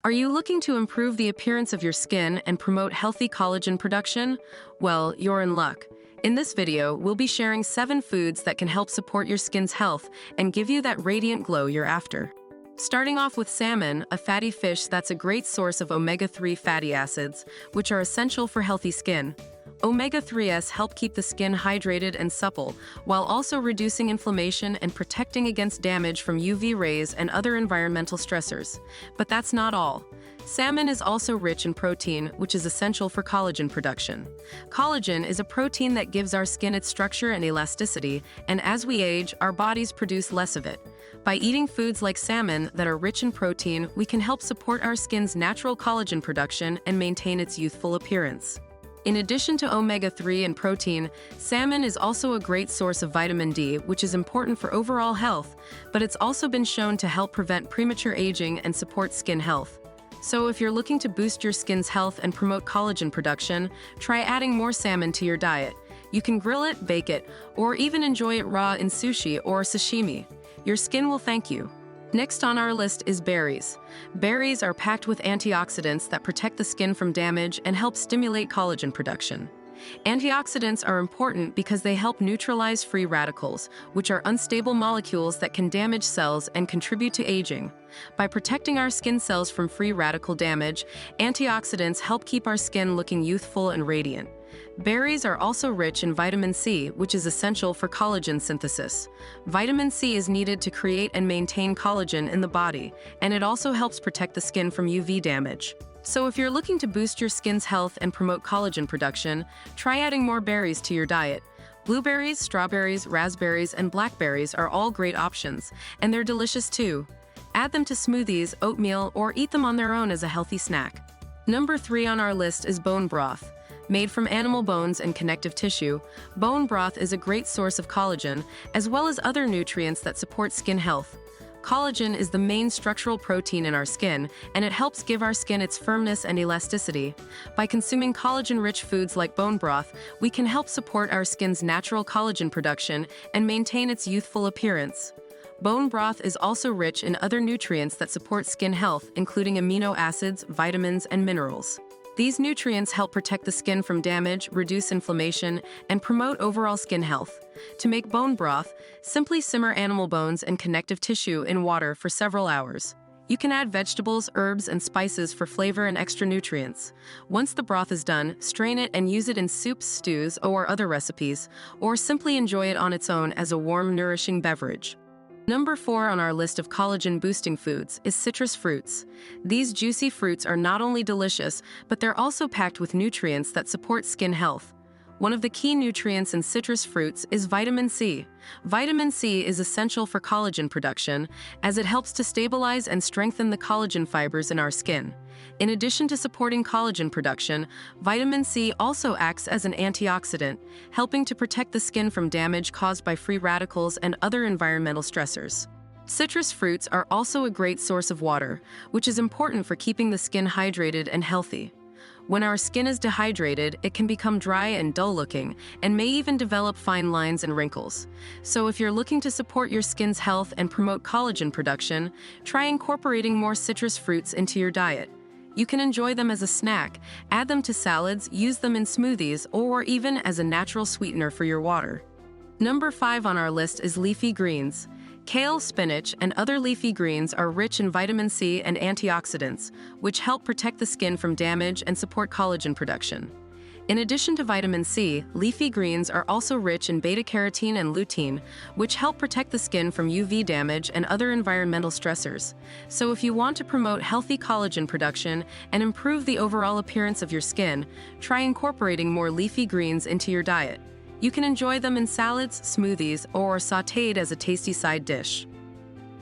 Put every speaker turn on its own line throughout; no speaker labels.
Are you looking to improve the appearance of your skin and promote healthy collagen production? Well, you're in luck. In this video, we'll be sharing 7 foods that can help support your skin's health and give you that radiant glow you're after. Starting off with salmon, a fatty fish that's a great source of omega-3 fatty acids, which are essential for healthy skin. Omega-3s help keep the skin hydrated and supple, while also reducing inflammation and protecting against damage from UV rays and other environmental stressors. But that's not all. Salmon is also rich in protein, which is essential for collagen production. Collagen is a protein that gives our skin its structure and elasticity, and as we age, our bodies produce less of it. By eating foods like salmon that are rich in protein, we can help support our skin's natural collagen production and maintain its youthful appearance. In addition to omega-3 and protein, salmon is also a great source of vitamin D, which is important for overall health, but it's also been shown to help prevent premature aging and support skin health. So if you're looking to boost your skin's health and promote collagen production, try adding more salmon to your diet. You can grill it, bake it, or even enjoy it raw in sushi or sashimi. Your skin will thank you. Next on our list is berries. Berries are packed with antioxidants that protect the skin from damage and help stimulate collagen production. Antioxidants are important because they help neutralize free radicals, which are unstable molecules that can damage cells and contribute to aging. By protecting our skin cells from free radical damage, antioxidants help keep our skin looking youthful and radiant. Berries are also rich in vitamin C, which is essential for collagen synthesis. Vitamin C is needed to create and maintain collagen in the body, and it also helps protect the skin from UV damage. So if you're looking to boost your skin's health and promote collagen production, try adding more berries to your diet. Blueberries, strawberries, raspberries, and blackberries are all great options, and they're delicious too. Add them to smoothies, oatmeal, or eat them on their own as a healthy snack. Number 3 on our list is bone broth. Made from animal bones and connective tissue, bone broth is a great source of collagen, as well as other nutrients that support skin health. Collagen is the main structural protein in our skin, and it helps give our skin its firmness and elasticity. By consuming collagen-rich foods like bone broth, we can help support our skin's natural collagen production and maintain its youthful appearance. Bone broth is also rich in other nutrients that support skin health, including amino acids, vitamins, and minerals. These nutrients help protect the skin from damage, reduce inflammation, and promote overall skin health. To make bone broth, simply simmer animal bones and connective tissue in water for several hours. You can add vegetables, herbs, and spices for flavor and extra nutrients. Once the broth is done, strain it and use it in soups, stews, or other recipes, or simply enjoy it on its own as a warm, nourishing beverage. Number 4 on our list of collagen boosting foods is citrus fruits. These juicy fruits are not only delicious, but they're also packed with nutrients that support skin health. One of the key nutrients in citrus fruits is vitamin C. Vitamin C is essential for collagen production, as it helps to stabilize and strengthen the collagen fibers in our skin. In addition to supporting collagen production, vitamin C also acts as an antioxidant, helping to protect the skin from damage caused by free radicals and other environmental stressors. Citrus fruits are also a great source of water, which is important for keeping the skin hydrated and healthy. When our skin is dehydrated, it can become dry and dull-looking, and may even develop fine lines and wrinkles. So if you're looking to support your skin's health and promote collagen production, try incorporating more citrus fruits into your diet. You can enjoy them as a snack, add them to salads, use them in smoothies, or even as a natural sweetener for your water. Number 5 on our list is leafy greens. Kale, spinach, and other leafy greens are rich in vitamin C and antioxidants, which help protect the skin from damage and support collagen production. In addition to vitamin C, leafy greens are also rich in beta-carotene and lutein, which help protect the skin from UV damage and other environmental stressors. So if you want to promote healthy collagen production and improve the overall appearance of your skin, try incorporating more leafy greens into your diet. You can enjoy them in salads, smoothies, or sautéed as a tasty side dish.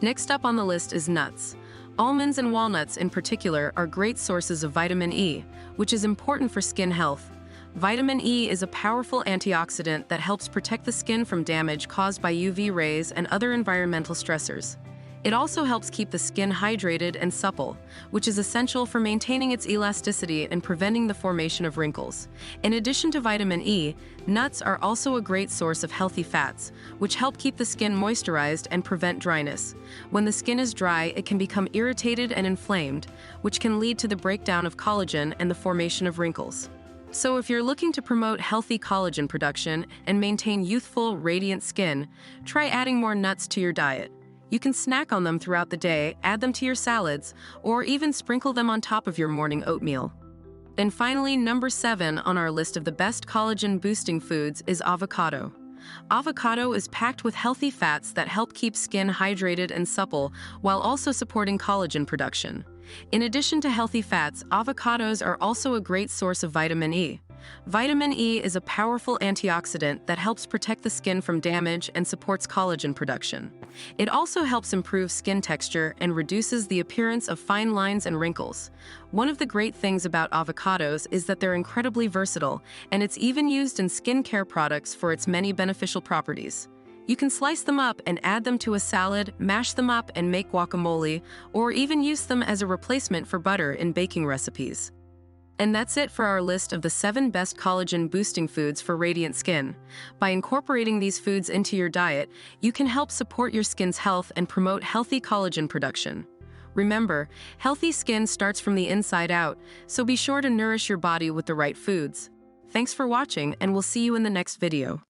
Next up on the list is nuts. Almonds and walnuts in particular are great sources of vitamin E, which is important for skin health. Vitamin E is a powerful antioxidant that helps protect the skin from damage caused by UV rays and other environmental stressors. It also helps keep the skin hydrated and supple, which is essential for maintaining its elasticity and preventing the formation of wrinkles. In addition to vitamin E, nuts are also a great source of healthy fats, which help keep the skin moisturized and prevent dryness. When the skin is dry, it can become irritated and inflamed, which can lead to the breakdown of collagen and the formation of wrinkles. So if you're looking to promote healthy collagen production and maintain youthful, radiant skin, try adding more nuts to your diet. You can snack on them throughout the day, add them to your salads, or even sprinkle them on top of your morning oatmeal. And finally, number 7 on our list of the best collagen-boosting foods is avocado. Avocado is packed with healthy fats that help keep skin hydrated and supple while also supporting collagen production. In addition to healthy fats, avocados are also a great source of vitamin E. Vitamin E is a powerful antioxidant that helps protect the skin from damage and supports collagen production. It also helps improve skin texture and reduces the appearance of fine lines and wrinkles. One of the great things about avocados is that they're incredibly versatile, and it's even used in skincare products for its many beneficial properties. You can slice them up and add them to a salad, mash them up and make guacamole, or even use them as a replacement for butter in baking recipes. And that's it for our list of the 7 best collagen-boosting foods for radiant skin. By incorporating these foods into your diet, you can help support your skin's health and promote healthy collagen production. Remember, healthy skin starts from the inside out, so be sure to nourish your body with the right foods. Thanks for watching, and we'll see you in the next video.